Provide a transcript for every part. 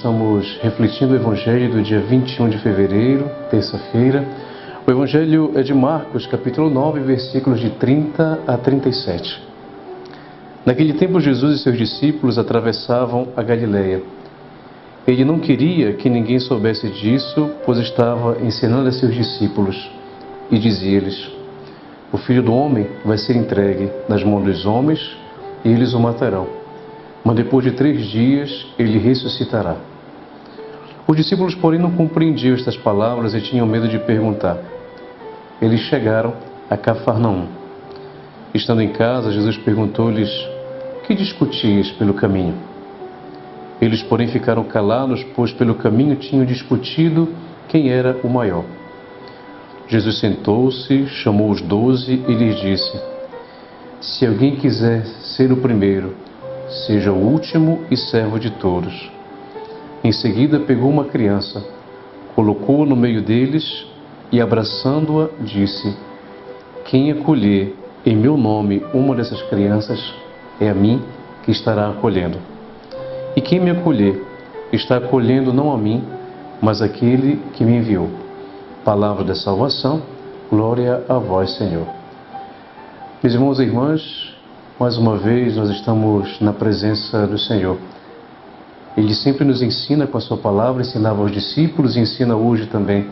estamos refletindo o Evangelho do dia 21 de fevereiro, terça-feira. O Evangelho é de Marcos, capítulo 9, versículos de 30 a 37. Naquele tempo, Jesus e seus discípulos atravessavam a Galileia. Ele não queria que ninguém soubesse disso, pois estava ensinando a seus discípulos, e dizia-lhes: o Filho do Homem vai ser entregue nas mãos dos homens, e eles o matarão. Mas depois de 3 dias ele ressuscitará. Os discípulos, porém, não compreendiam estas palavras e tinham medo de perguntar. Eles chegaram a Cafarnaum. Estando em casa, Jesus perguntou-lhes: que discutias pelo caminho? Eles, porém, ficaram calados, pois pelo caminho tinham discutido quem era o maior. Jesus sentou-se, chamou os 12 e lhes disse: se alguém quiser ser o primeiro, seja o último e servo de todos. Em seguida pegou uma criança, colocou-a no meio deles e, abraçando-a, disse: quem acolher em meu nome uma dessas crianças, é a mim que estará acolhendo. E quem me acolher, está acolhendo não a mim, mas aquele que me enviou. Palavra da salvação, glória a vós, Senhor. Meus irmãos e irmãs, mais uma vez nós estamos na presença do Senhor. Ele sempre nos ensina com a sua palavra, ensinava aos discípulos e ensina hoje também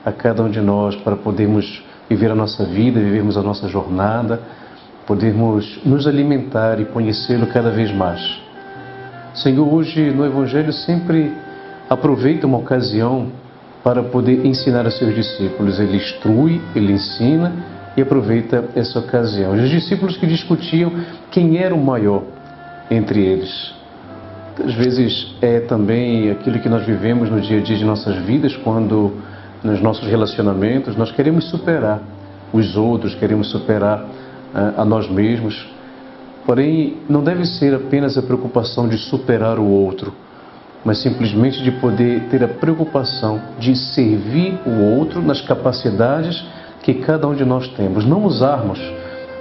a cada um de nós para podermos viver a nossa vida, vivermos a nossa jornada, podermos nos alimentar e conhecê-lo cada vez mais. O Senhor hoje no Evangelho sempre aproveita uma ocasião para poder ensinar a seus discípulos. Ele instrui, ele ensina e aproveita essa ocasião. Os discípulos que discutiam quem era o maior entre eles. Às vezes é também aquilo que nós vivemos no dia a dia de nossas vidas, quando nos nossos relacionamentos nós queremos superar os outros, queremos superar a nós mesmos. Porém, não deve ser apenas a preocupação de superar o outro, mas simplesmente de poder ter a preocupação de servir o outro nas capacidades que cada um de nós temos. Não usarmos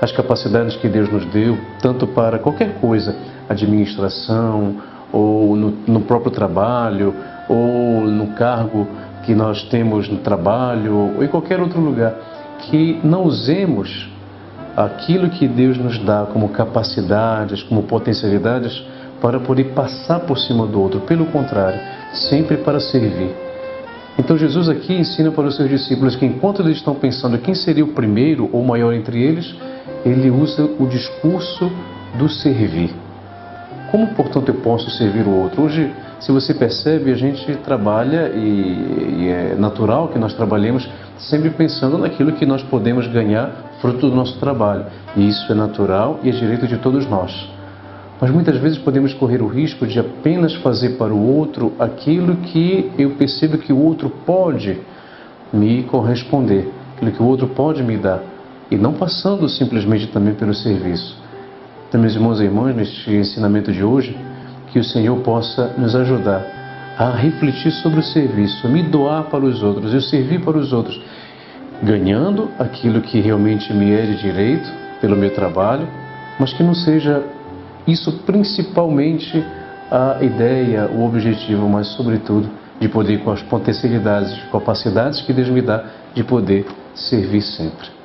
as capacidades que Deus nos deu, tanto para qualquer coisa, administração, ou no próprio trabalho, ou no cargo que nós temos no trabalho, ou em qualquer outro lugar, que não usemos aquilo que Deus nos dá como capacidades, como potencialidades, para poder passar por cima do outro. Pelo contrário, sempre para servir. Então Jesus aqui ensina para os seus discípulos que enquanto eles estão pensando quem seria o primeiro ou maior entre eles, ele usa o discurso do servir. Como, portanto, eu posso servir o outro? Hoje, se você percebe, a gente trabalha e é natural que nós trabalhemos sempre pensando naquilo que nós podemos ganhar fruto do nosso trabalho. E isso é natural e é direito de todos nós. Mas muitas vezes podemos correr o risco de apenas fazer para o outro aquilo que eu percebo que o outro pode me corresponder, aquilo que o outro pode me dar, e não passando simplesmente também pelo serviço. Então, meus irmãos e irmãs, neste ensinamento de hoje, que o Senhor possa nos ajudar a refletir sobre o serviço, me doar para os outros, eu servir para os outros, ganhando aquilo que realmente me é de direito pelo meu trabalho, mas que não seja isso principalmente a ideia, o objetivo, mas sobretudo de poder, com as potencialidades, capacidades que Deus me dá, de poder servir sempre.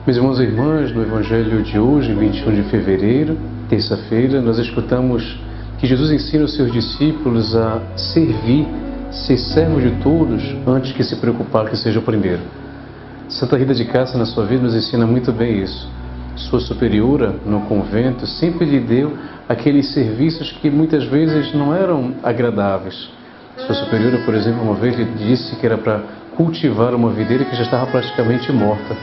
Meus irmãos e irmãs, no Evangelho de hoje, 21 de fevereiro, terça-feira, nós escutamos que Jesus ensina os seus discípulos a servir, ser servo de todos, antes que se preocupar que seja o primeiro. Santa Rita de Cássia, na sua vida, nos ensina muito bem isso. Sua superiora, no convento, sempre lhe deu aqueles serviços que muitas vezes não eram agradáveis. Sua superiora, por exemplo, uma vez lhe disse que era para cultivar uma videira que já estava praticamente morta.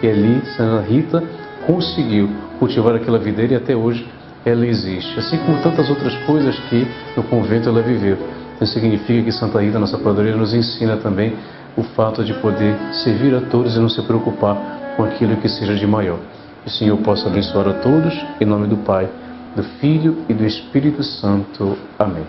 E ali, Santa Rita conseguiu cultivar aquela videira e até hoje ela existe. Assim como tantas outras coisas que no convento ela viveu. Isso significa que Santa Rita, nossa padroeira, nos ensina também o fato de poder servir a todos e não se preocupar com aquilo que seja de maior. Que o Senhor possa abençoar a todos, em nome do Pai, do Filho e do Espírito Santo. Amém.